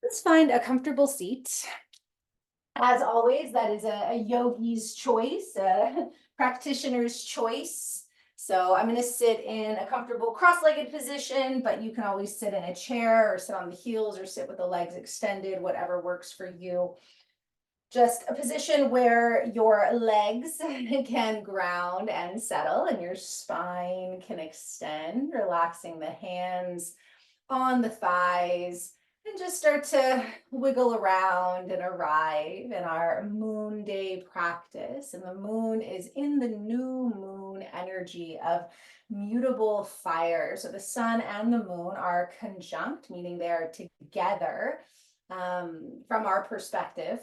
Let's find a comfortable seat. As always, that is a yogi's choice, a practitioner's choice. So I'm going to sit in a comfortable cross-legged position, but you can always sit in a chair or sit on the heels or sit with the legs extended, whatever works for you. Just a position where your legs can ground and settle and your spine can extend, relaxing the hands on the thighs, and just start to wiggle around and arrive in our moon day practice. And the moon is in the new moon energy of mutable fire. So the sun and the moon are conjunct, meaning they are together from our perspective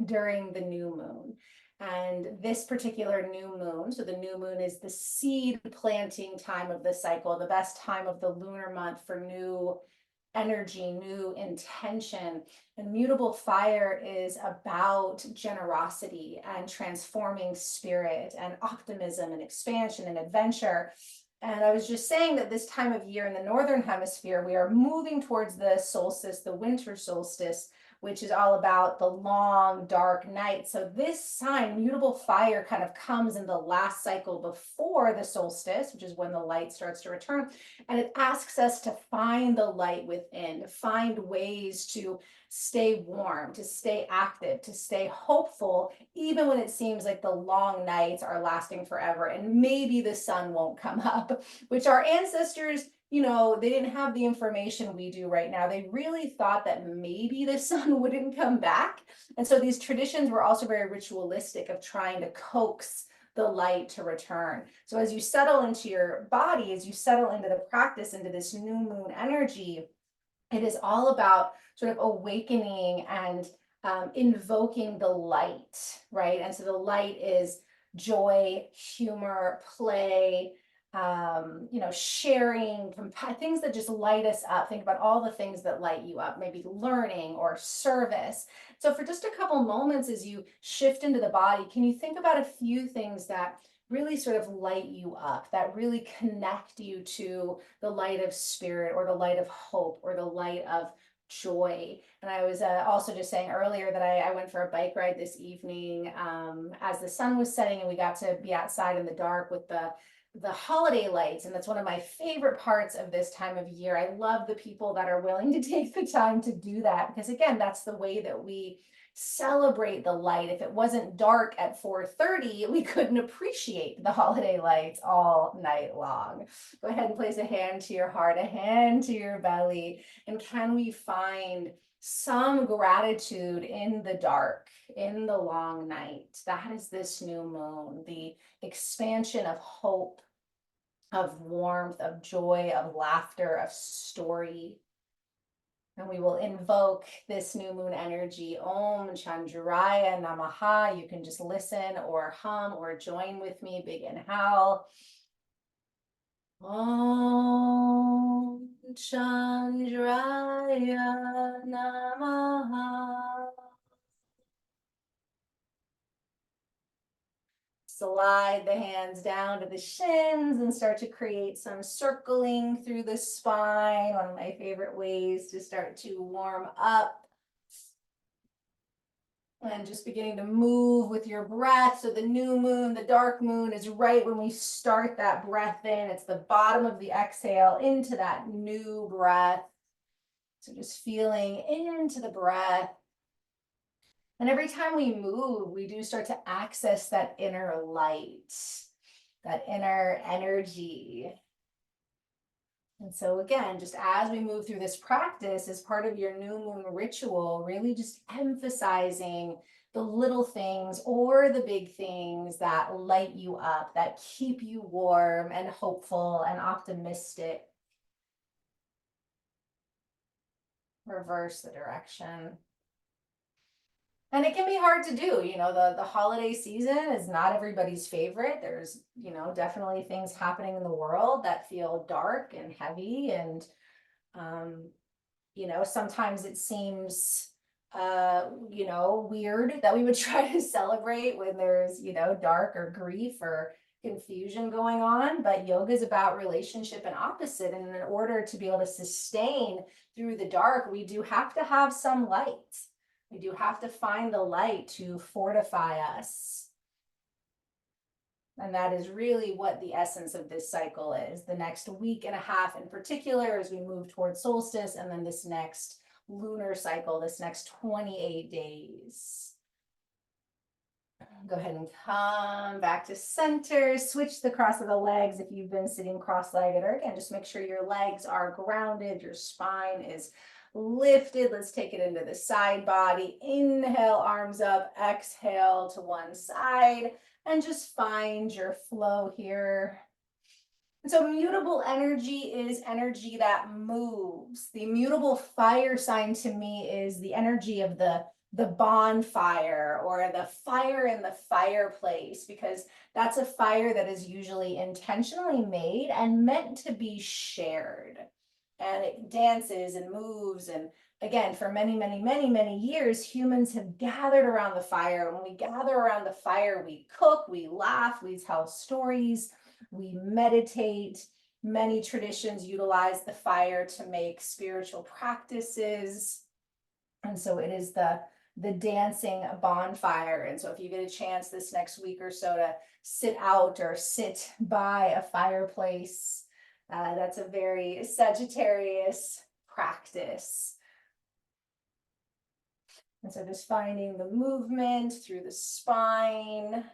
during the new moon. And this particular new moon, so the new moon is the seed planting time of the cycle, the best time of the lunar month for new energy, new intention. And mutable fire is about generosity and transforming spirit and optimism and expansion and adventure. And I was just saying that this time of year in the Northern Hemisphere, we are moving towards the solstice, the winter solstice, which is all about the long, dark night. So this sign, mutable fire, kind of comes in the last cycle before the solstice, which is when the light starts to return. And it asks us to find the light within, to find ways to stay warm, to stay active, to stay hopeful, even when it seems like the long nights are lasting forever and maybe the sun won't come up, which our ancestors, they didn't have the information we do right now. They really thought that maybe the sun wouldn't come back. And so these traditions were also very ritualistic of trying to coax the light to return. So as you settle into your body, as you settle into the practice, into this new moon energy, it is all about sort of awakening and invoking the light, right? And so the light is joy, humor, play, sharing, things that just light us up. Think about all the things that light you up, maybe learning or service. So for just a couple moments, as you shift into the body, can you think about a few things that really sort of light you up, that really connect you to the light of spirit or the light of hope or the light of joy? And I was also just saying earlier that I went for a bike ride this evening as the sun was setting, and we got to be outside in the dark with the holiday lights. And that's one of my favorite parts of this time of year. I love the people that are willing to take the time to do that, because again, that's the way that we celebrate the light. If it wasn't dark at 4:30, we couldn't appreciate the holiday lights all night long. Go ahead and place a hand to your heart, a hand to your belly. And can we find some gratitude in the dark, in the long night? That is this new moon, the expansion of hope, of warmth, of joy, of laughter, of story. And we will invoke this new moon energy. Om Chandraya Namaha. You can just listen or hum or join with me. Big inhale. Om Chandraya Namaha. Slide the hands down to the shins and start to create some circling through the spine. One of my favorite ways to start to warm up. And just beginning to move with your breath. So the new moon, the dark moon is right when we start that breath in. It's the bottom of the exhale into that new breath. So just feeling into the breath. And every time we move, we do start to access that inner light, that inner energy. And so again, just as we move through this practice, as part of your new moon ritual, really just emphasizing the little things or the big things that light you up, that keep you warm and hopeful and optimistic. Reverse the direction. And it can be hard to do. The holiday season is not everybody's favorite. There's, definitely things happening in the world that feel dark and heavy. And, sometimes it seems, weird that we would try to celebrate when there's, dark or grief or confusion going on, but yoga is about relationship and opposite. And in order to be able to sustain through the dark, we do have to have some light. We do have to find the light to fortify us. And that is really what the essence of this cycle is. The next week and a half in particular, as we move towards solstice, and then this next lunar cycle, this next 28 days. Go ahead and come back to center. Switch the cross of the legs if you've been sitting cross-legged, or again, just make sure your legs are grounded, your spine is lifted. Let's take it into the side body. Inhale, arms up, exhale to one side, and just find your flow here. And so mutable energy is energy that moves. The immutable fire sign to me is the energy of the bonfire, or the fire in the fireplace, because that's a fire that is usually intentionally made and meant to be shared. And it dances and moves. And again, for many, many, many, many years, humans have gathered around the fire. When we gather around the fire, we cook, we laugh, we tell stories, we meditate. Many traditions utilize the fire to make spiritual practices. And so it is the dancing bonfire. And so if you get a chance this next week or so to sit out or sit by a fireplace, that's a very Sagittarius practice. And so just finding the movement through the spine,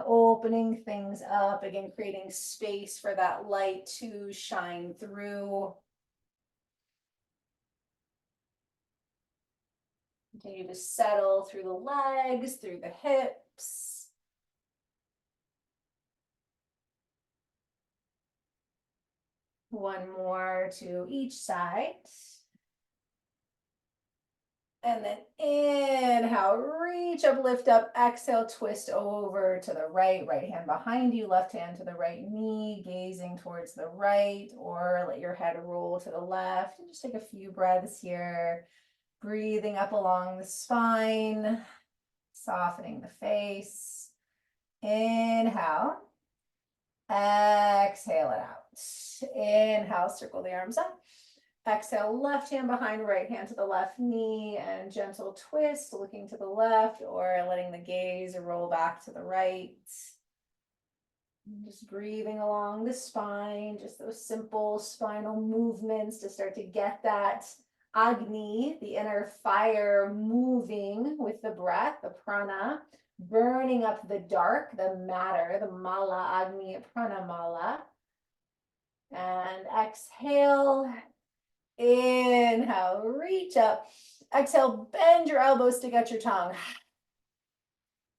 opening things up, again, creating space for that light to shine through. Continue to settle through the legs, through the hips. One more to each side. And then inhale, reach up, lift up, exhale, twist over to the right, right hand behind you, left hand to the right knee, gazing towards the right, or let your head roll to the left. And just take a few breaths here. Breathing up along the spine, softening the face. Inhale. Exhale it out. Inhale, circle the arms up. Exhale, left hand behind, right hand to the left knee, and gentle twist, looking to the left, or letting the gaze roll back to the right. Just breathing along the spine, just those simple spinal movements to start to get that Agni, the inner fire, moving with the breath, the prana, burning up the dark, the matter, the mala, Agni, prana, mala. And exhale, inhale, reach up. Exhale, bend your elbows, stick out your tongue.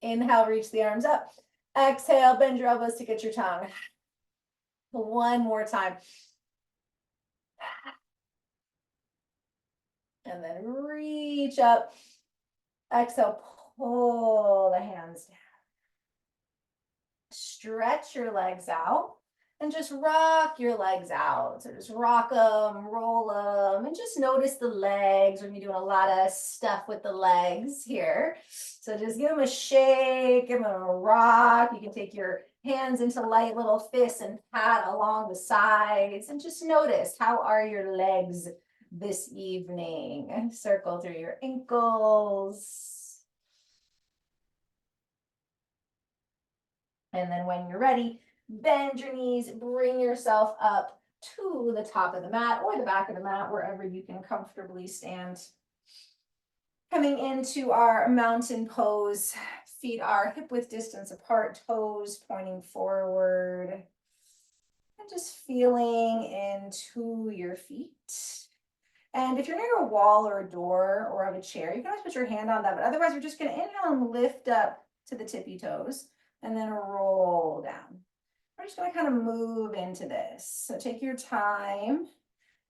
Inhale, reach the arms up. Exhale, bend your elbows, stick out your tongue. One more time. And then reach up. Exhale, pull the hands down. Stretch your legs out and just rock your legs out. So just rock them, roll them, and just notice the legs. We're gonna be doing a lot of stuff with the legs here. So just give them a shake, give them a rock. You can take your hands into light little fists and pat along the sides, and just notice, how are your legs this evening? Circle through your ankles. And then when you're ready, bend your knees, bring yourself up to the top of the mat or the back of the mat, wherever you can comfortably stand. Coming into our mountain pose, feet are hip width distance apart, toes pointing forward. And just feeling into your feet. And if you're near a wall or a door or have a chair, you can always put your hand on that, but otherwise we're just gonna inhale and lift up to the tippy toes and then roll down. We're just gonna kind of move into this. So take your time,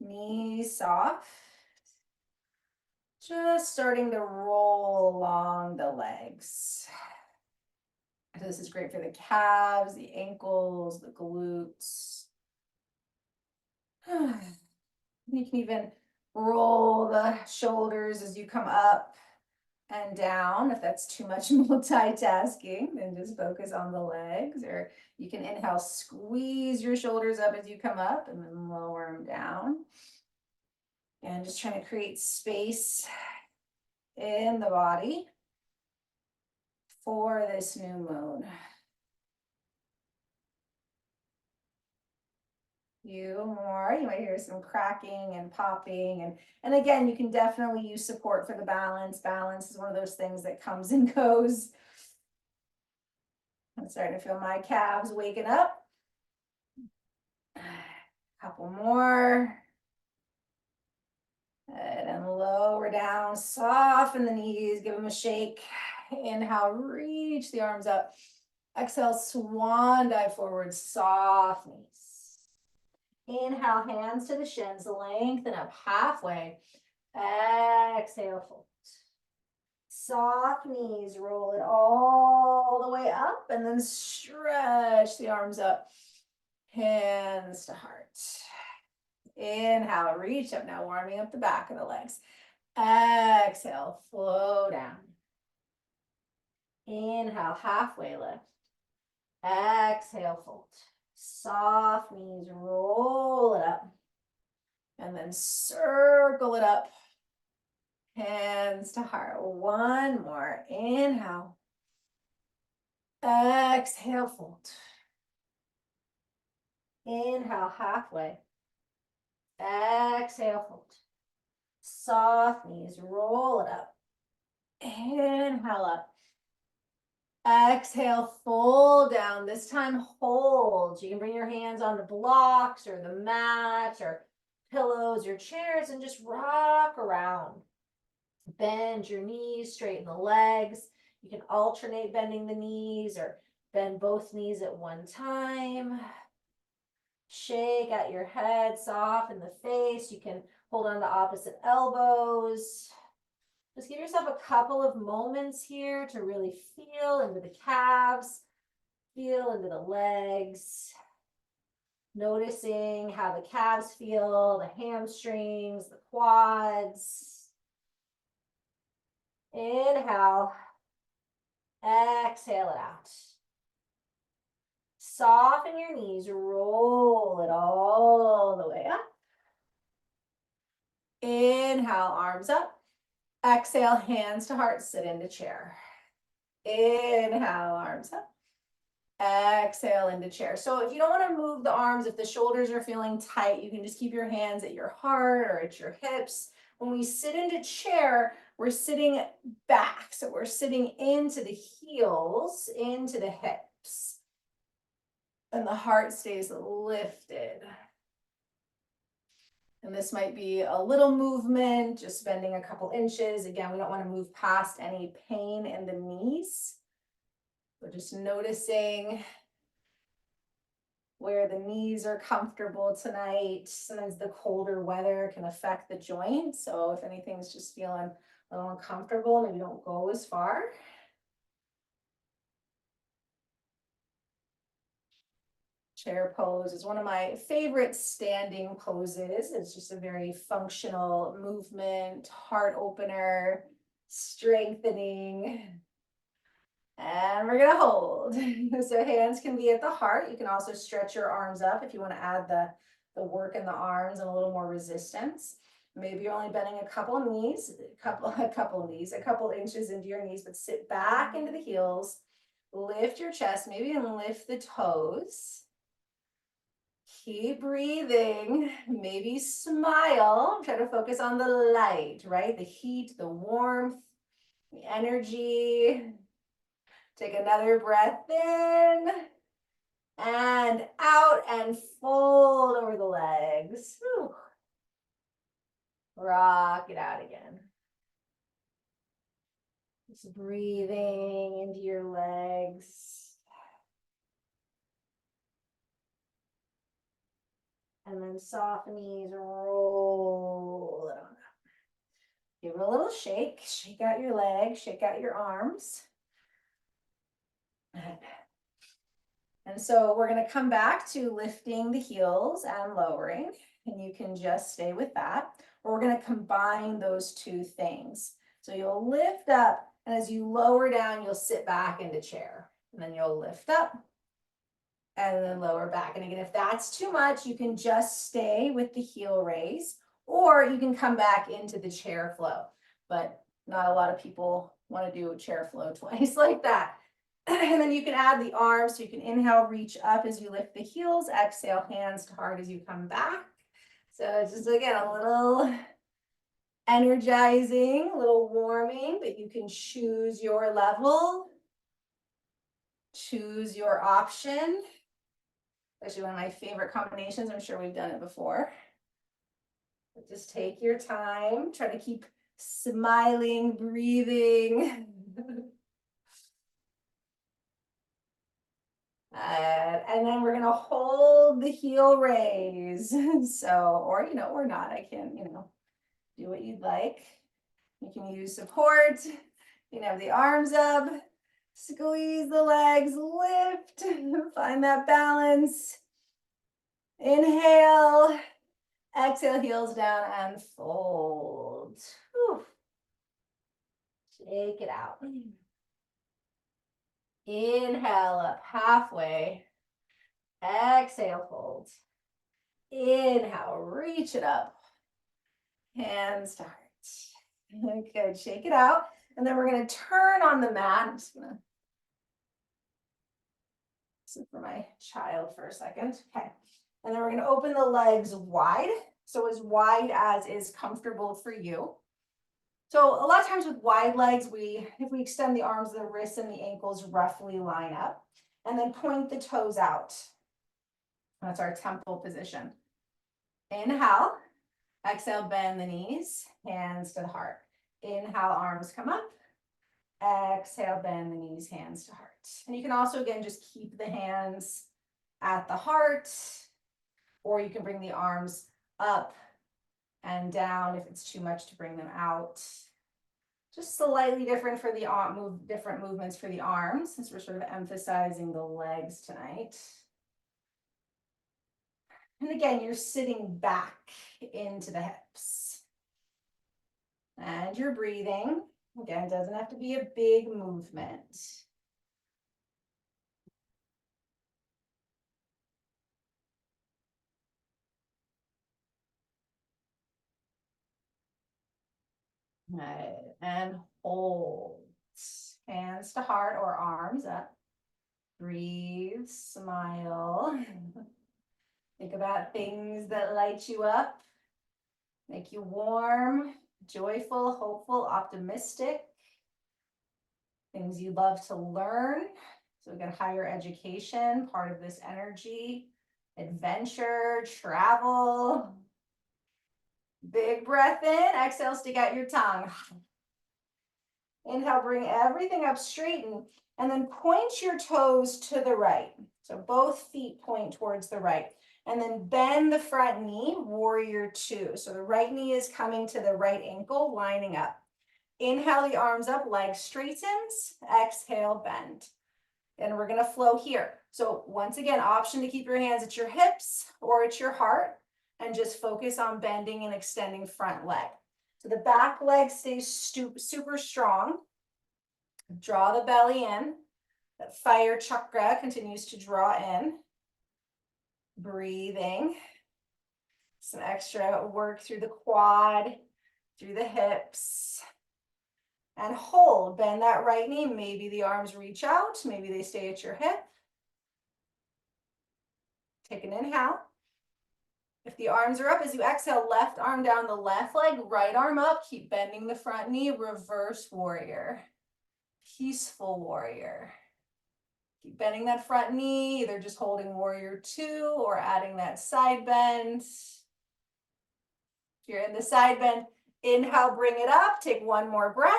knees soft. Just starting to roll along the legs. So this is great for the calves, the ankles, the glutes. You can even roll the shoulders as you come up. and down. If that's too much multitasking, then just focus on the legs. Or you can inhale, squeeze your shoulders up as you come up, and then lower them down. And just trying to create space in the body for this new moon. Few more. You might hear some cracking and popping, and again, you can definitely use support for the balance. Balance is one of those things that comes and goes. I'm starting to feel my calves waking up. A couple more. And then lower down, soften the knees, give them a shake. Inhale, reach the arms up. Exhale, swan dive forward, soft knees. Inhale, hands to the shins, lengthen up halfway. Exhale, fold. Soft knees, roll it all the way up and then stretch the arms up. Hands to heart. Inhale, reach up now, warming up the back of the legs. Exhale, flow down. Inhale, halfway lift. Exhale, fold. Soft knees, roll it up. And then circle it up. Hands to heart. One more. Inhale. Exhale, fold. Inhale, halfway. Exhale, fold. Soft knees, roll it up. Inhale up. Exhale, fold down. This time, hold. You can bring your hands on the blocks or the mat or pillows or chairs and just rock around. Bend your knees, straighten the legs. You can alternate bending the knees or bend both knees at one time. Shake out your head, soften the face. You can hold on to opposite elbows. Just give yourself a couple of moments here to really feel into the calves, feel into the legs, noticing how the calves feel, the hamstrings, the quads. Inhale, exhale it out. Soften your knees, roll it all the way up. Inhale, arms up. Exhale, hands to heart, sit into chair. Inhale, arms up. Exhale into chair. So if you don't want to move the arms, if the shoulders are feeling tight, you can just keep your hands at your heart or at your hips. When we sit into chair, we're sitting back. So we're sitting into the heels, into the hips. And the heart stays lifted. And this might be a little movement, just bending a couple inches. Again, we don't want to move past any pain in the knees. So just noticing where the knees are comfortable tonight. Sometimes the colder weather can affect the joints. So if anything's just feeling a little uncomfortable, maybe don't go as far. Chair pose is one of my favorite standing poses. It's just a very functional movement, heart opener, strengthening. And we're gonna hold. So hands can be at the heart. You can also stretch your arms up if you want to add the work in the arms and a little more resistance. Maybe you're only bending a couple of knees, a couple inches into your knees, but sit back into the heels, lift your chest, maybe even lift the toes. Keep breathing, maybe smile. Try to focus on the light, right? The heat, the warmth, the energy. Take another breath in and out and fold over the legs. Whew. Rock it out again. Just breathing into your legs. And then soften knees, roll it on up. Give it a little shake. Shake out your legs, shake out your arms. And so we're going to come back to lifting the heels and lowering. And you can just stay with that. Or we're going to combine those two things. So you'll lift up, and as you lower down, you'll sit back into chair. And then you'll lift up and then lower back. And again, if that's too much, you can just stay with the heel raise, or you can come back into the chair flow. But not a lot of people want to do a chair flow twice like that. And then you can add the arms. So you can inhale, reach up as you lift the heels, exhale, hands to heart as you come back. So it's just, again, a little energizing, a little warming, but you can choose your level, choose your option. Actually, one of my favorite combinations. I'm sure we've done it before. But just take your time. Try to keep smiling, breathing. And then we're going to hold the heel raise. So, or, or not. I can, do what you'd like. You can use support. You can have the arms up. Squeeze the legs, lift, find that balance. Inhale, exhale, heels down and fold. Whew. Shake it out. Inhale up halfway. Exhale, fold. Inhale, reach it up. Hands to heart. Good, shake it out. And then we're going to turn on the mat. I'm just going to sit for my child for a second. Okay. And then we're going to open the legs wide. So as wide as is comfortable for you. So a lot of times with wide legs, if we extend the arms, the wrists and the ankles roughly line up. And then point the toes out. That's our temple position. Inhale. Exhale, bend the knees. Hands to the heart. Inhale, arms come up. Exhale, bend the knees, hands to heart. And you can also, again, just keep the hands at the heart, or you can bring the arms up and down if it's too much to bring them out. Just slightly different for the different movements for the arms, since we're sort of emphasizing the legs tonight. And again, you're sitting back into the hips. And you're breathing. Again, it doesn't have to be a big movement. Right. And hold. Hands to heart or arms up. Breathe, smile. Think about things that light you up, make you warm, joyful, hopeful, optimistic. Things you love to learn. So again, higher education, part of this energy, adventure, travel. Big breath in, exhale, stick out your tongue. Inhale, bring everything up, straighten, and then point your toes to the right. So both feet point towards the right. And then bend the front knee, warrior two. So the right knee is coming to the right ankle, lining up. Inhale the arms up, leg straightens. Exhale, bend. And we're gonna flow here. So once again, option to keep your hands at your hips or at your heart, and just focus on bending and extending front leg. So the back leg stays super strong. Draw the belly in. That fire chakra continues to draw in. Breathing. Some extra work through the quad, through the hips. And hold. Bend that right knee. Maybe the arms reach out. Maybe they stay at your hip. Take an inhale. If the arms are up, as you exhale, left arm down the left leg, right arm up. Keep bending the front knee. Reverse warrior. Peaceful warrior. Keep bending that front knee, either just holding warrior two or adding that side bend. If you're in the side bend, inhale, bring it up. Take one more breath.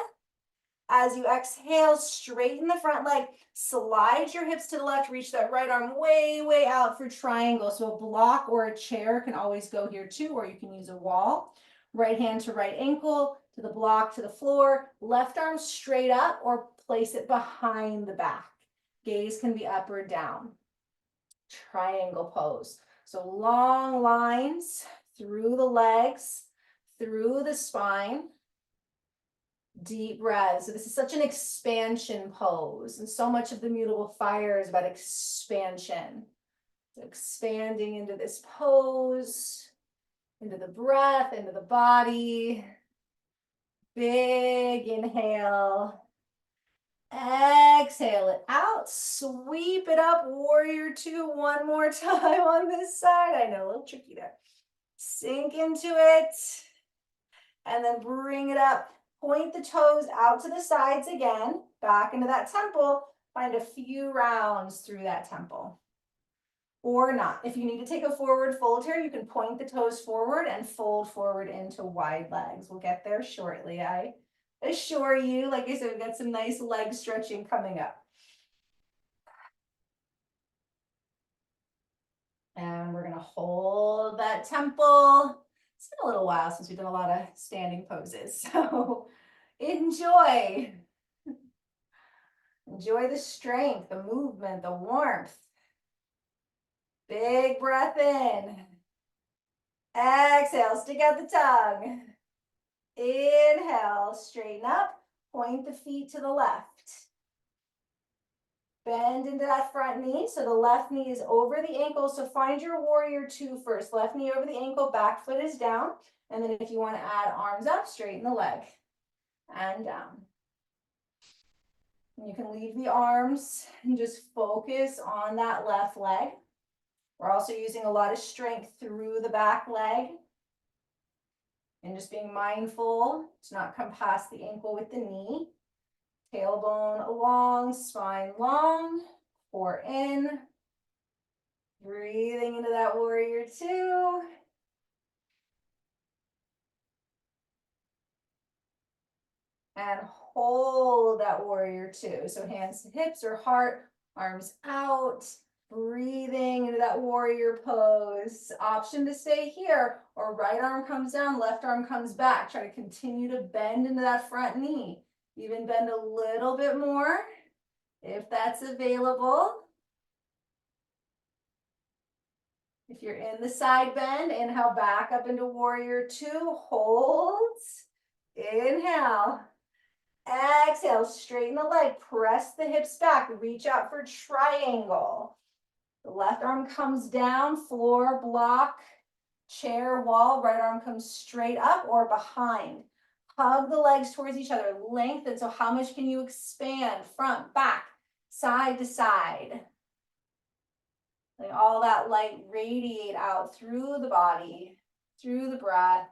As you exhale, straighten the front leg. Slide your hips to the left. Reach that right arm way, way out for triangle. So a block or a chair can always go here too, or you can use a wall. Right hand to right ankle, to the block, to the floor. Left arm straight up or place it behind the back. Gaze can be up or down. Triangle pose. So long lines through the legs, through the spine. Deep breath. So this is such an expansion pose, and so much of the mutable fire is about expansion. So expanding into this pose, into the breath, into the body. Big inhale. Exhale it out. Sweep it up. Warrior two. One more time on this side. I know, a little tricky there. Sink into it. And then bring it up. Point the toes out to the sides again. Back into that temple. Find a few rounds through that temple. Or not. If you need to take a forward fold here, you can point the toes forward and fold forward into wide legs. We'll get there shortly. I assure you, like I said, we've got some nice leg stretching coming up. And we're gonna hold that temple. It's been a little while since we've done a lot of standing poses, so enjoy. Enjoy the strength, the movement, the warmth. Big breath in. Exhale, stick out the tongue. Inhale, straighten up, point the feet to the left. Bend into that front knee, so the left knee is over the ankle, so find your warrior two first. Left knee over the ankle, back foot is down, and then if you want to add arms up, straighten the leg, and down. And you can leave the arms and just focus on that left leg. We're also using a lot of strength through the back leg. And just being mindful to not come past the ankle with the knee. Tailbone long, spine long, core in. Breathing into that warrior two. And hold that warrior two. So hands to hips or heart, arms out. Breathing into that warrior pose. Option to stay here, or right arm comes down, left arm comes back. Try to continue to bend into that front knee. Even bend a little bit more if that's available. If you're in the side bend, inhale back up into warrior two, hold. Inhale. Exhale, straighten the leg, press the hips back, reach out for triangle. The left arm comes down, floor, block, chair, wall, right arm comes straight up or behind. Hug the legs towards each other, lengthen. So how much can you expand? Front, back, side to side. Let all that light radiate out through the body, through the breath.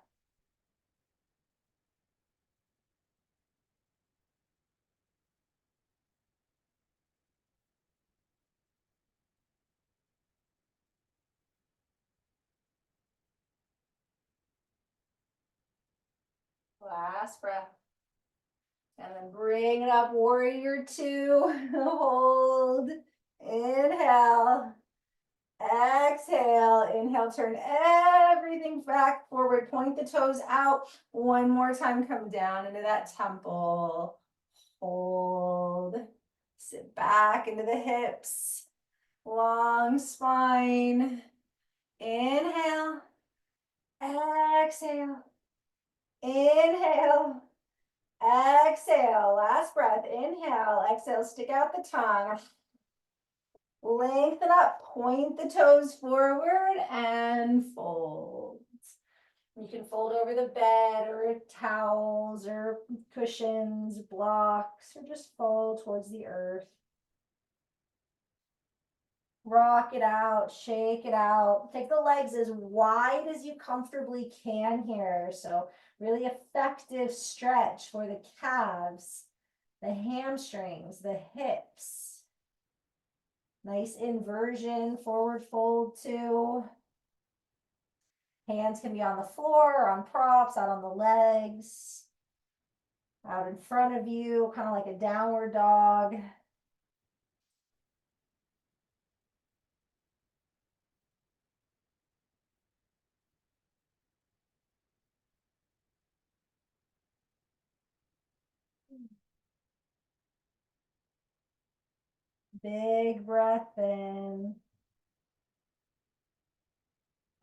Last breath. And then bring it up, warrior two. Hold. Inhale. Exhale. Inhale, turn everything back forward. Point the toes out. One more time, come down into that temple. Hold. Sit back into the hips. Long spine. Inhale. Exhale. Inhale. Exhale. Last breath. Inhale. Exhale. Stick out the tongue. Lengthen up. Point the toes forward and fold. You can fold over the bed or towels or cushions, blocks, or just fold towards the earth. Rock it out, shake it out. Take the legs as wide as you comfortably can here. So really effective stretch for the calves, the hamstrings, the hips. Nice inversion, forward fold too. Hands can be on the floor or on props, out on the legs, out in front of you, kind of like a downward dog. Big breath in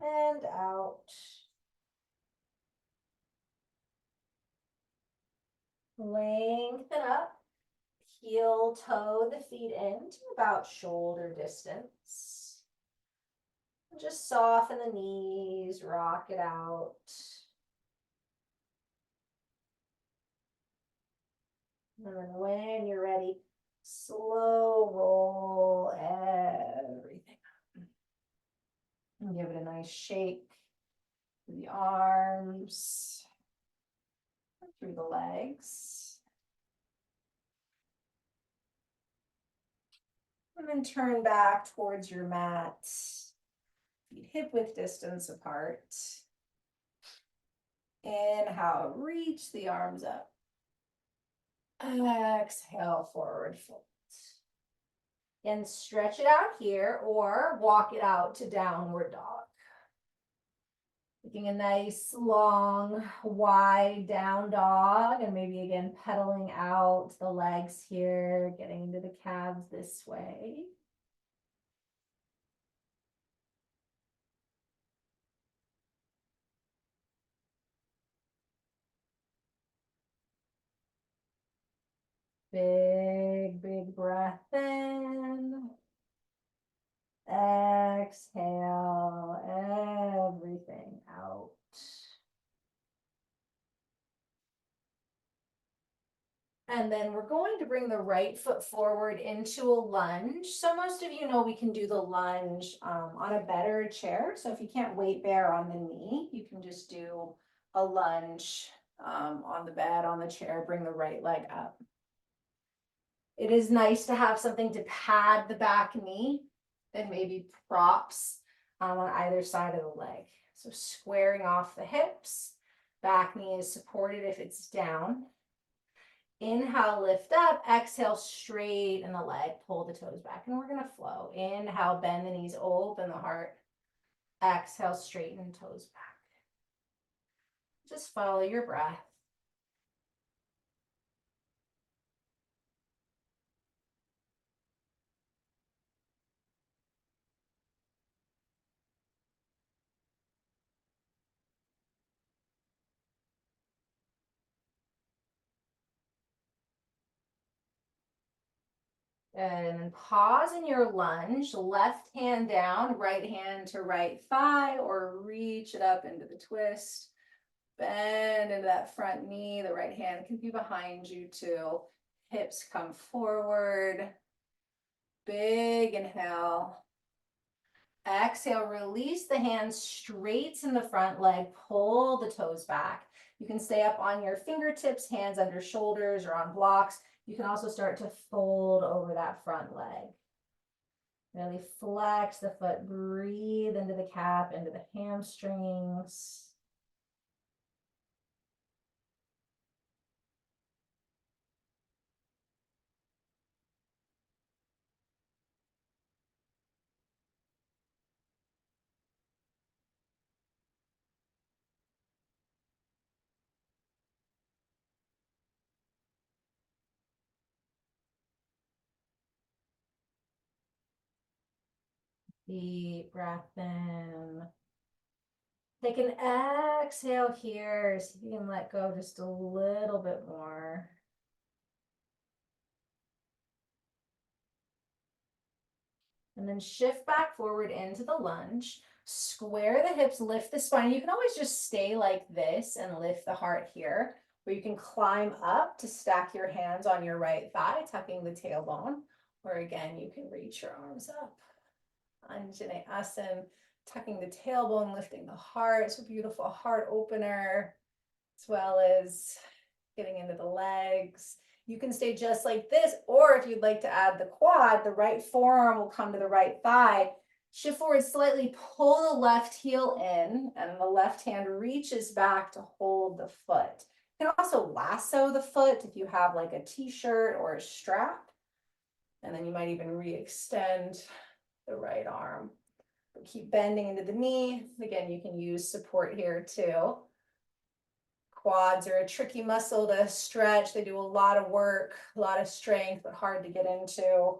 and out. Lengthen up. Heel toe the feet in to about shoulder distance. Just soften the knees, rock it out. And then when you're ready, slow roll everything up. And give it a nice shake through the arms, through the legs. And then turn back towards your mat. Feet hip width distance apart. Inhale, reach the arms up. Exhale, forward fold. And stretch it out here or walk it out to downward dog. Taking a nice, long, wide down dog, and maybe again pedaling out the legs here, getting into the calves this way. Big, big breath in. Exhale everything out. And then we're going to bring the right foot forward into a lunge. So most of you know we can do the lunge on a bed or a chair. So if you can't weight bear on the knee, you can just do a lunge on the bed, on the chair, bring the right leg up. It is nice to have something to pad the back knee and maybe props on either side of the leg. So squaring off the hips, back knee is supported if it's down. Inhale, lift up, exhale, straighten the leg, pull the toes back, and we're gonna flow. Inhale, bend the knees, open the heart. Exhale, straighten toes back. Just follow your breath. And then pause in your lunge, left hand down, right hand to right thigh, or reach it up into the twist. Bend into that front knee. The right hand can be behind you too. Hips come forward. Big inhale. Exhale, release the hands, straighten the front leg, pull the toes back. You can stay up on your fingertips, hands under shoulders or on blocks. You can also start to fold over that front leg. Really flex the foot, breathe into the calf, into the hamstrings. Deep breath in. Take an exhale here. See if you can let go just a little bit more. And then shift back forward into the lunge. Square the hips, lift the spine. You can always just stay like this and lift the heart here. Or you can climb up to stack your hands on your right thigh, tucking the tailbone. Or again, you can reach your arms up. Anjaneyasana, tucking the tailbone, lifting the heart. It's a beautiful heart opener, as well as getting into the legs. You can stay just like this, or if you'd like to add the quad, the right forearm will come to the right thigh. Shift forward slightly, pull the left heel in, and the left hand reaches back to hold the foot. You can also lasso the foot if you have like a t-shirt or a strap. And then you might even re-extend the right arm. But keep bending into the knee. Again, you can use support here too. Quads are a tricky muscle to stretch. They do a lot of work, a lot of strength, but hard to get into.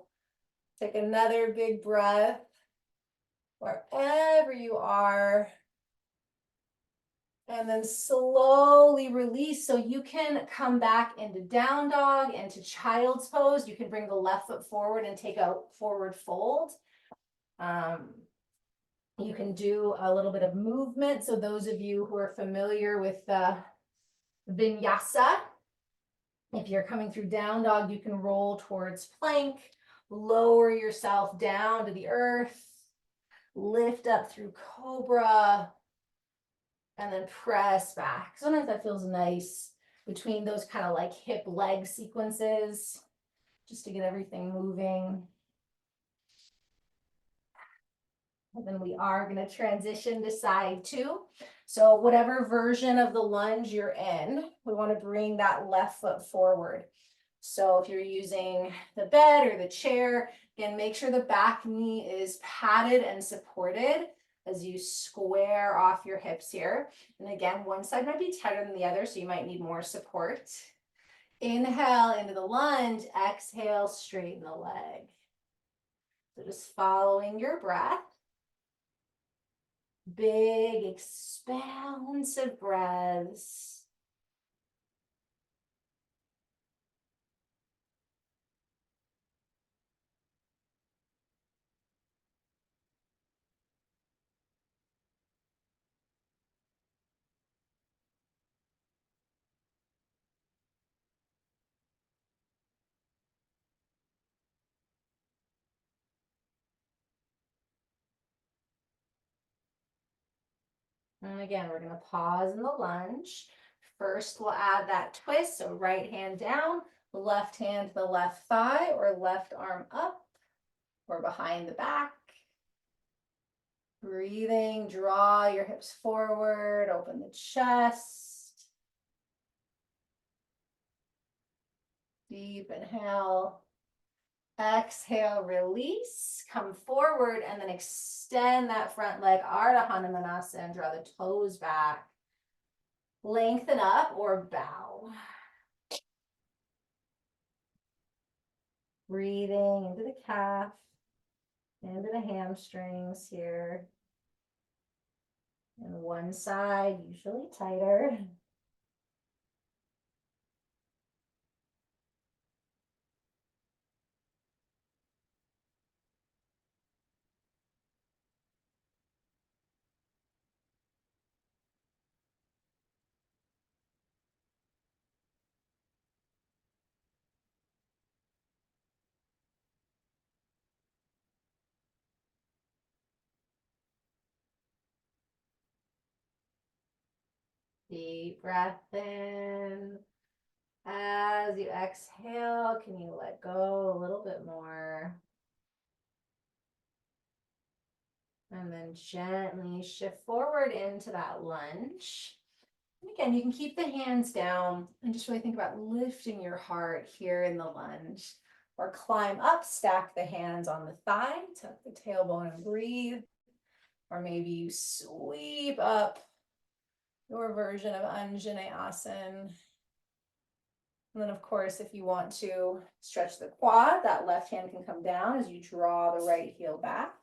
Take another big breath wherever you are. And then slowly release. So you can come back into down dog, into child's pose. You can bring the left foot forward and take a forward fold. You can do a little bit of movement. So those of you who are familiar with the vinyasa, if you're coming through down dog, you can roll towards plank, lower yourself down to the earth, lift up through cobra, and then press back. Sometimes that feels nice between those kind of like hip leg sequences, just to get everything moving. And then we are going to transition to side two. So whatever version of the lunge you're in, we want to bring that left foot forward. So if you're using the bed or the chair, again, make sure the back knee is padded and supported as you square off your hips here. And again, one side might be tighter than the other, so you might need more support. Inhale into the lunge, exhale, straighten the leg. So just following your breath. Big, expansive breaths. And again, we're going to pause in the lunge. First, we'll add that twist. So right hand down, left hand to the left thigh or left arm up or behind the back. Breathing, draw your hips forward, open the chest. Deep inhale. Exhale, release, come forward, and then extend that front leg, Ardha Hanumanasana, draw the toes back. Lengthen up or bow. Breathing into the calf, into the hamstrings here. And one side, usually tighter. Deep breath in. As you exhale, can you let go a little bit more? And then gently shift forward into that lunge. And again, you can keep the hands down and just really think about lifting your heart here in the lunge. Or climb up, stack the hands on the thigh, tuck the tailbone and breathe. Or maybe you sweep up your version of Anjaneyasana. And then, of course, if you want to stretch the quad, that left hand can come down as you draw the right heel back,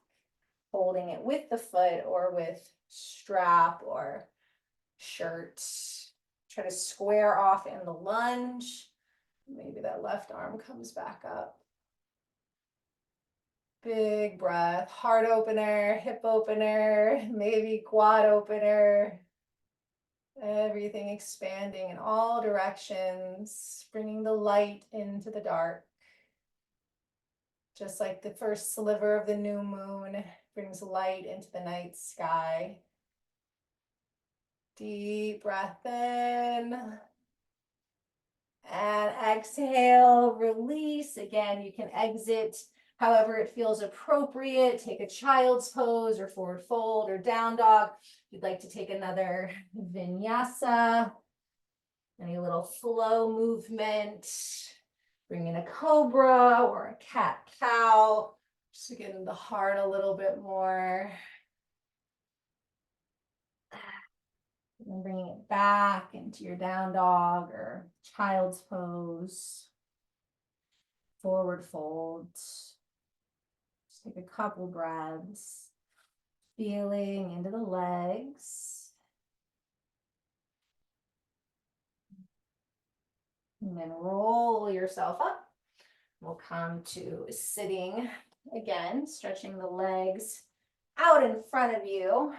holding it with the foot or with strap or shirt. Try to square off in the lunge. Maybe that left arm comes back up. Big breath, heart opener, hip opener, maybe quad opener. Everything expanding in all directions, bringing the light into the dark. Just like the first sliver of the new moon brings light into the night sky. Deep breath in. And exhale, release. Again, you can exit however it feels appropriate. Take a child's pose or forward fold or down dog. If you'd like to take another vinyasa, any little flow movement, bring in a cobra or a cat cow, just to get in the heart a little bit more. And bringing it back into your down dog or child's pose, forward fold. Just take a couple breaths, feeling into the legs. And then roll yourself up. We'll come to sitting again, stretching the legs out in front of you,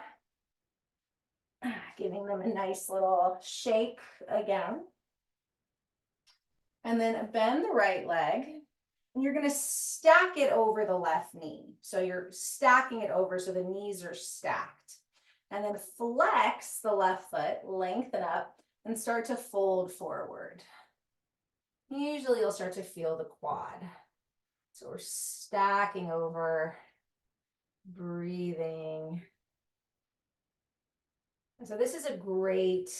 giving them a nice little shake again. And then bend the right leg. And you're going to stack it over the left knee. So you're stacking it over so the knees are stacked. And then flex the left foot, lengthen up, and start to fold forward. Usually you'll start to feel the quad. So we're stacking over, breathing. And so this is a great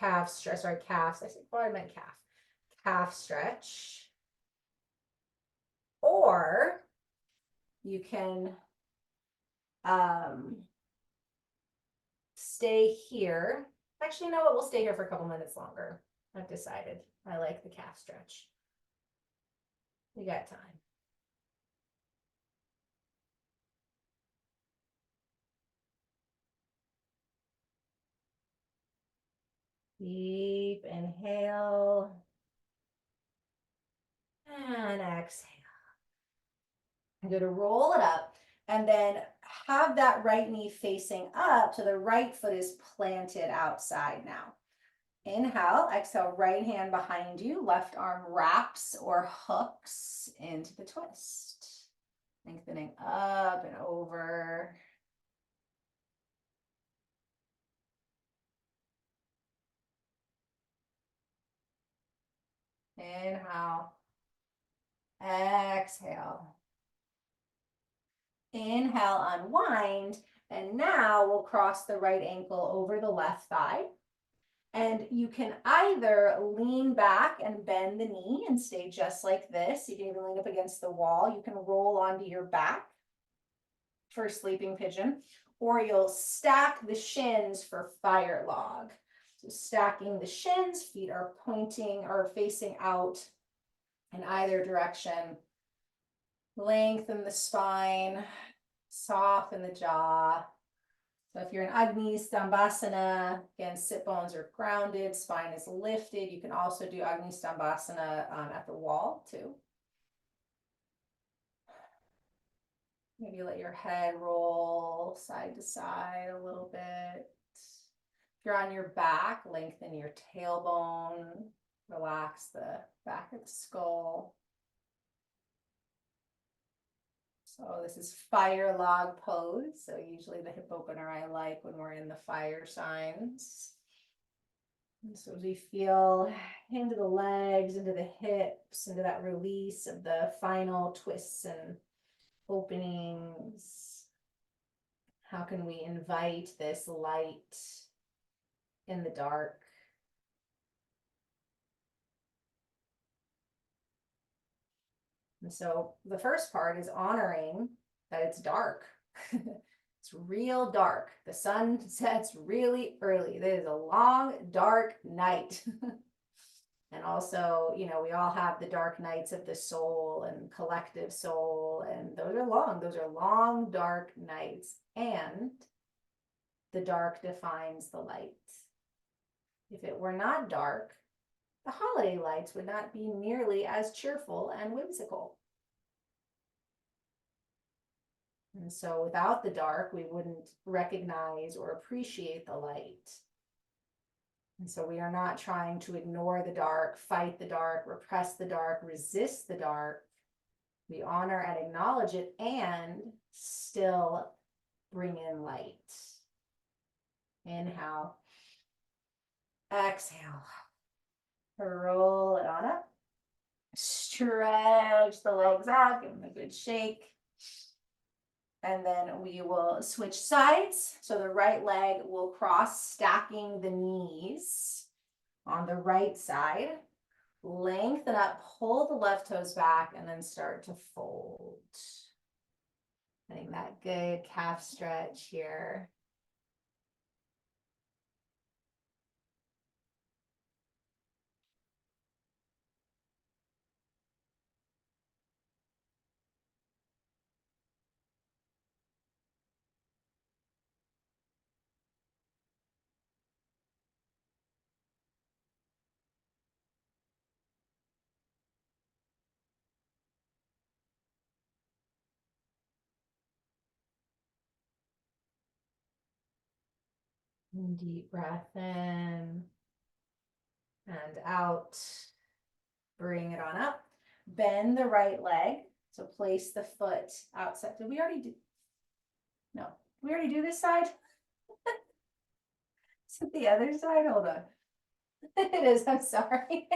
calf stretch, sorry, calves. I said, oh, I meant calf. Calf stretch. Or you can stay here. Actually, you know what? We'll stay here for a couple minutes longer. I've decided. I like the calf stretch. We got time. Deep inhale. And exhale. I'm going to roll it up and then have that right knee facing up so the right foot is planted outside now. Inhale, exhale, right hand behind you, left arm wraps or hooks into the twist. Lengthening up and over. Inhale, exhale. Inhale, unwind, and now we'll cross the right ankle over the left thigh. And you can either lean back and bend the knee and stay just like this. You can even lean up against the wall. You can roll onto your back for sleeping pigeon, or you'll stack the shins for fire log. So stacking the shins, feet are pointing or facing out in either direction. Lengthen the spine, soften the jaw. So if you're in Agni Stambhasana, again, sit bones are grounded, spine is lifted. You can also do Agni Stambhasana at the wall too. Maybe let your head roll side to side a little bit. If you're on your back, lengthen your tailbone, relax the back of the skull. So this is fire log pose. So usually the hip opener I like when we're in the fire signs. And so as we feel into the legs, into the hips, into that release of the final twists and openings, how can we invite this light in the dark? And so the first part is honoring that it's dark. It's real dark. The sun sets really early. It is a long, dark night. And also, you know, we all have the dark nights of the soul and collective soul, and those are long. Those are long, dark nights. And the dark defines the light. If it were not dark, the holiday lights would not be nearly as cheerful and whimsical. And so without the dark, we wouldn't recognize or appreciate the light. And so we are not trying to ignore the dark, fight the dark, repress the dark, resist the dark. We honor and acknowledge it and still bring in light. Inhale. Exhale. Roll it on up. Stretch the legs out, give them a good shake. And then we will switch sides. So the right leg will cross, stacking the knees on the right side. Lengthen up, pull the left toes back, and then start to fold. Getting that good calf stretch here. And deep breath in and out. Bring it on up. Bend the right leg. So place the foot outside. Did we already do? No, we already do this side. Is it the other side? Hold on. It is. I'm sorry.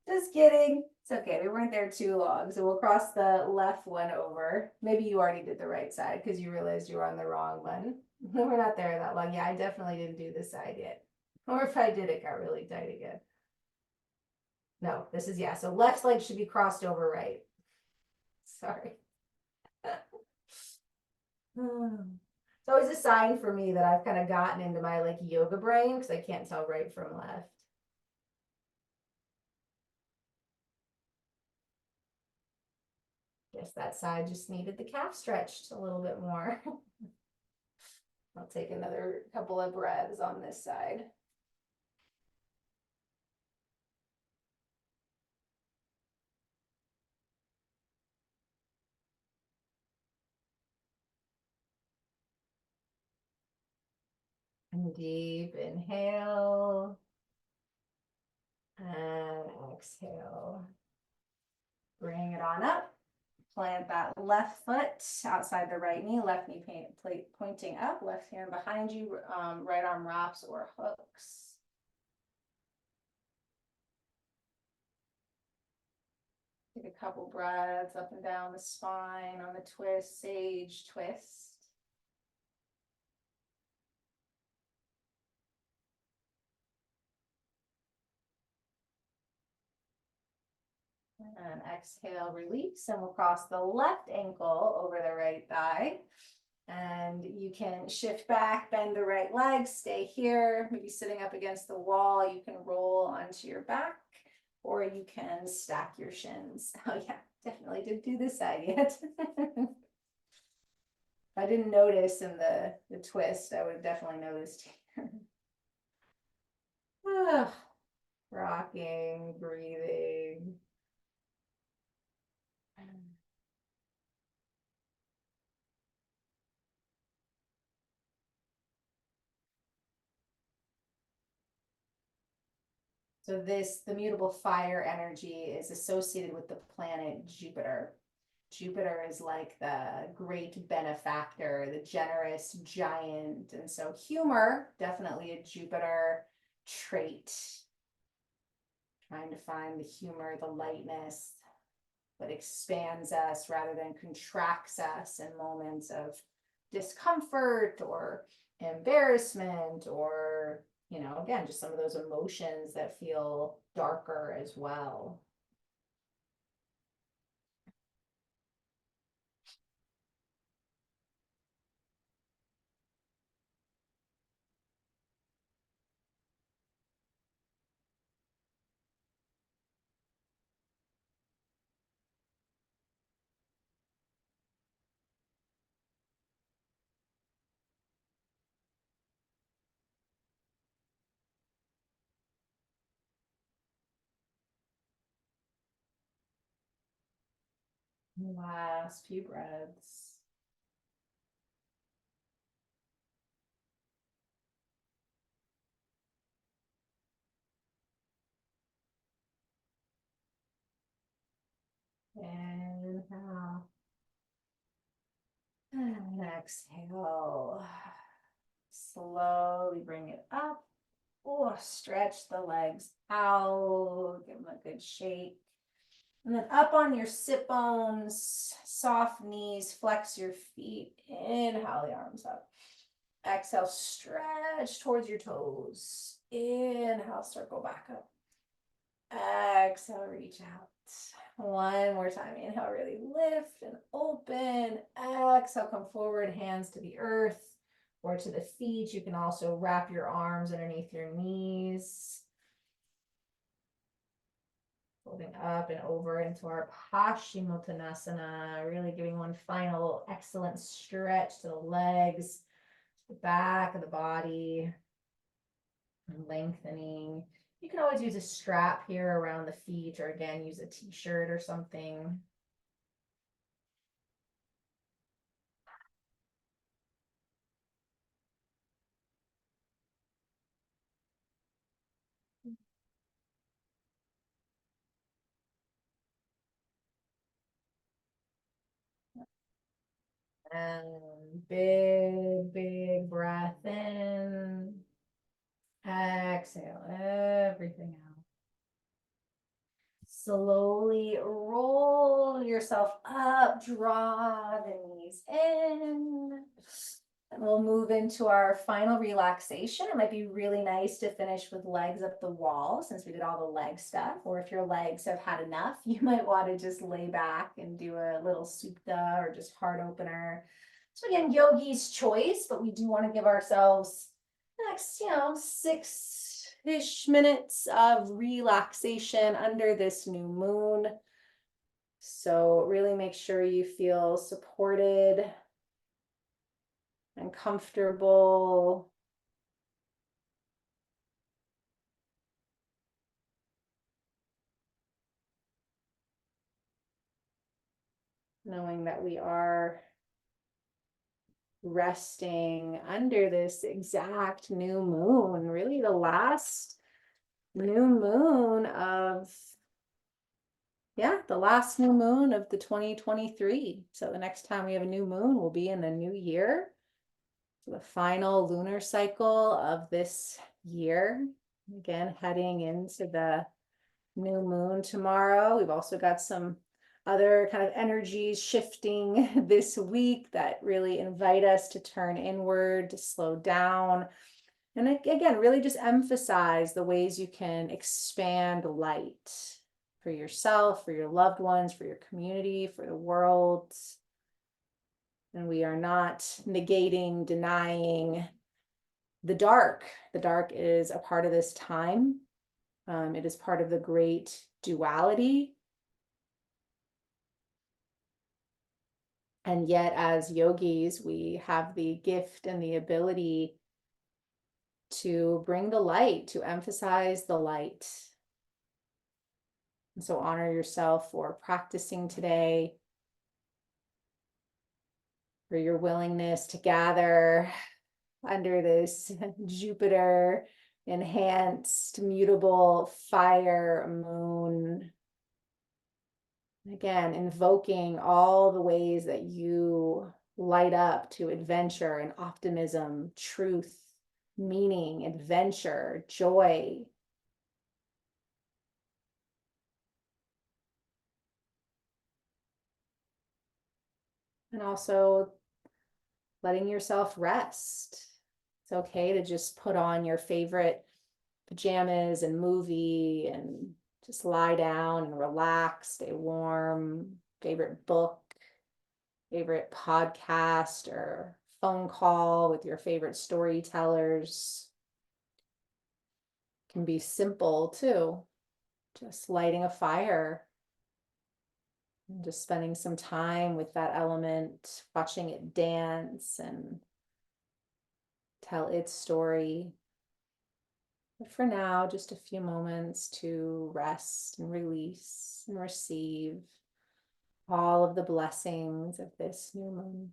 Just kidding. It's okay. We weren't there too long. So we'll cross the left one over. Maybe you already did the right side because you realized you were on the wrong one. We're not there that long. Yeah, I definitely didn't do this side yet. Or if I did, it got really tight again. No, this is, yeah. So left leg should be crossed over right. Sorry. It's always a sign for me that I've kind of gotten into my like yoga brain because I can't tell right from left. Guess that side just needed the calf stretched a little bit more. I'll take another couple of breaths on this side. And deep inhale and exhale. Bring it on up. Plant that left foot outside the right knee, left knee pointing up, left hand behind you, right arm wraps or hooks. Take a couple breaths up and down the spine on the twist, sage twist. And exhale, release, and we'll cross the left ankle over the right thigh. And you can shift back, bend the right leg, stay here, maybe sitting up against the wall. You can roll onto your back, or you can stack your shins. Oh yeah, definitely didn't do this side yet. I didn't notice in the twist, I would have definitely noticed here. Rocking, breathing. So the mutable fire energy is associated with the planet Jupiter. Jupiter is like the great benefactor, the generous giant. And so humor, definitely a Jupiter trait. Trying to find the humor, the lightness that expands us rather than contracts us in moments of discomfort or embarrassment or, you know, again, just some of those emotions that feel darker as well. Last few breaths. Inhale. And exhale. Slowly bring it up. Oh, stretch the legs out. Give them a good shake. And then up on your sit bones, soft knees, flex your feet. Inhale the arms up. Exhale, stretch towards your toes. Inhale, circle back up. Exhale, reach out. One more time. Inhale, really lift and open. Exhale, come forward, hands to the earth or to the feet. You can also wrap your arms underneath your knees. Folding up and over into our Paschimottanasana, really giving one final excellent stretch to the legs, the back of the body, and lengthening. You can always use a strap here around the feet, or again, use a t-shirt or something. And big, big breath in. Exhale everything out. Slowly roll yourself up, draw the knees in. And we'll move into our final relaxation. It might be really nice to finish with legs up the wall since we did all the leg stuff. Or if your legs have had enough, you might want to just lay back and do a little supta or just heart opener. So again, yogi's choice, but we do want to give ourselves next, 6-ish minutes of relaxation under this new moon. So really make sure you feel supported and comfortable. Knowing that we are resting under this exact new moon, really the last new moon of, the last new moon of the 2023. So the next time we have a new moon will be in the new year. So the final lunar cycle of this year. Again, heading into the new moon tomorrow. We've also got some other kind of energies shifting this week that really invite us to turn inward, to slow down. And again, really just emphasize the ways you can expand light for yourself, for your loved ones, for your community, for the world. And we are not negating, denying the dark. The dark is a part of this time. It is part of the great duality. And yet, as yogis, we have the gift and the ability to bring the light, to emphasize the light. And so honor yourself for practicing today, for your willingness to gather under this Jupiter enhanced mutable fire moon. Again, invoking all the ways that you light up to adventure and optimism, truth, meaning, adventure, joy. And also letting yourself rest. It's okay to just put on your favorite pajamas and movie and just lie down and relax, stay warm, favorite book, favorite podcast or phone call with your favorite storytellers. It can be simple too, just lighting a fire and just spending some time with that element, watching it dance and tell its story. But for now, just a few moments to rest and release and receive all of the blessings of this new moon.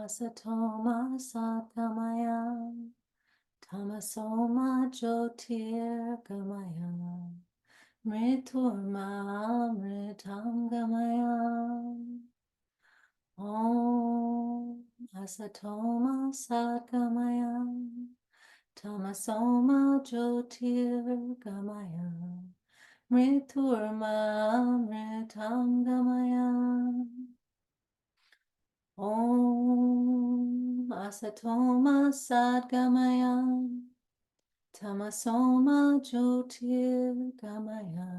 Asatoma Satgamaya, Tamasoma Jyotirgamaya, Mriturma Mritangamaya. Om Asatoma Satgamaya, Tamasoma Jyotirgamaya, Mriturma Mritangamaya. Om Asatoma Sadgamaya, Tamasoma Jyotirgamaya,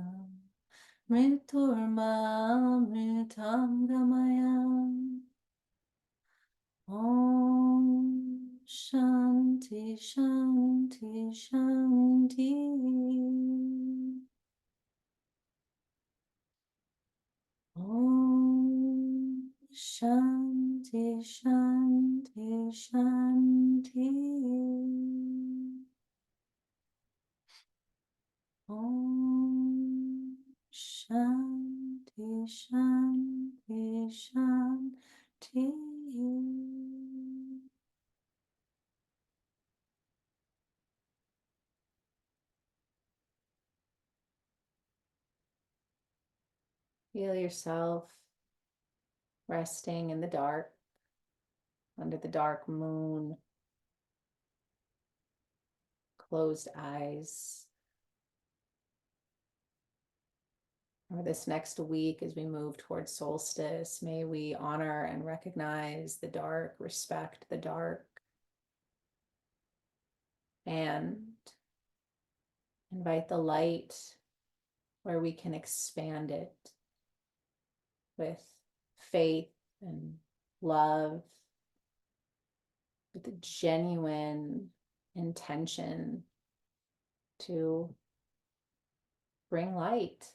Mriturma Mritangamaya. Om Shanti Shanti Shanti. Om Shanti Shanti Shanti. Om Shanti Shanti Shanti. Feel yourself resting in the dark, under the dark moon, closed eyes. Or this next week, as we move towards solstice, may we honor and recognize the dark, respect the dark, and invite the light where we can expand it with faith and love, with a genuine intention to bring light.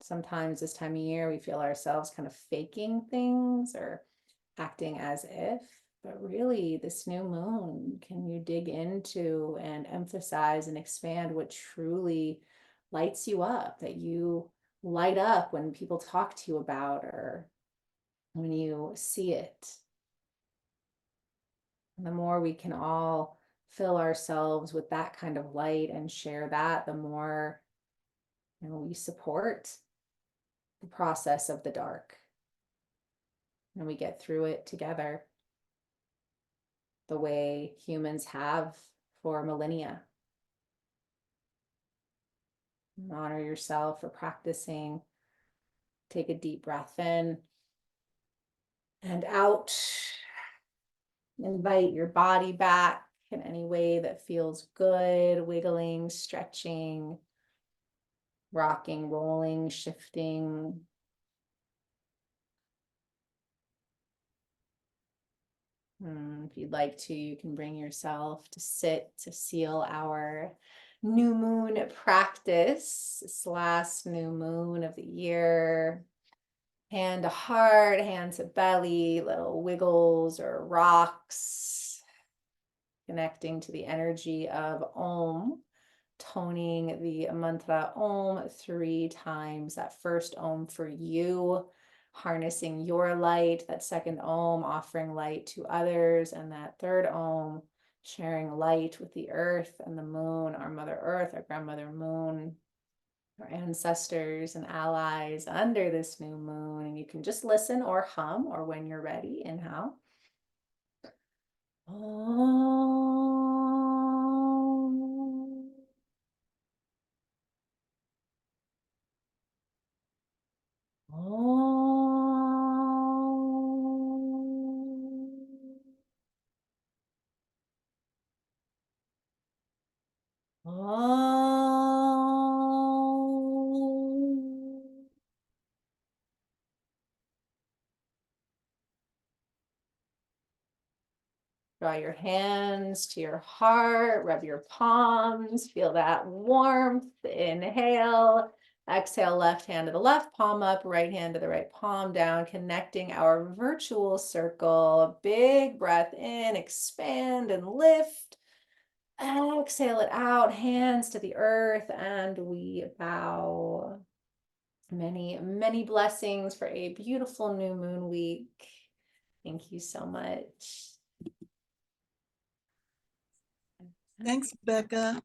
Sometimes this time of year, we feel ourselves kind of faking things or acting as if, but really this new moon, can you dig into and emphasize and expand what truly lights you up, that you light up when people talk to you about, or when you see it. And the more we can all fill ourselves with that kind of light and share that, the more we support the process of the dark, and we get through it together the way humans have for millennia. Honor yourself for practicing. Take a deep breath in and out. Invite your body back in any way that feels good, wiggling, stretching, rocking, rolling, shifting. If you'd like to, you can bring yourself to sit to seal our new moon practice. This last new moon of the year. Hand to heart, hand to belly, little wiggles or rocks. Connecting to the energy of Om, toning the mantra Om 3 times. That first Om for you, harnessing your light. That second Om, offering light to others. And that third Om, sharing light with the earth and the moon, our Mother Earth, our grandmother moon, our ancestors and allies under this new moon. And you can just listen or hum, or when you're ready, inhale. Om. Draw your hands to your heart, rub your palms, feel that warmth. Inhale, exhale, left hand to the left palm up, right hand to the right palm down, connecting our virtual circle. Big breath in, expand and lift. Exhale it out, hands to the earth, and we bow. Many, many blessings for a beautiful new moon week. Thank you so much. Thanks, Becca.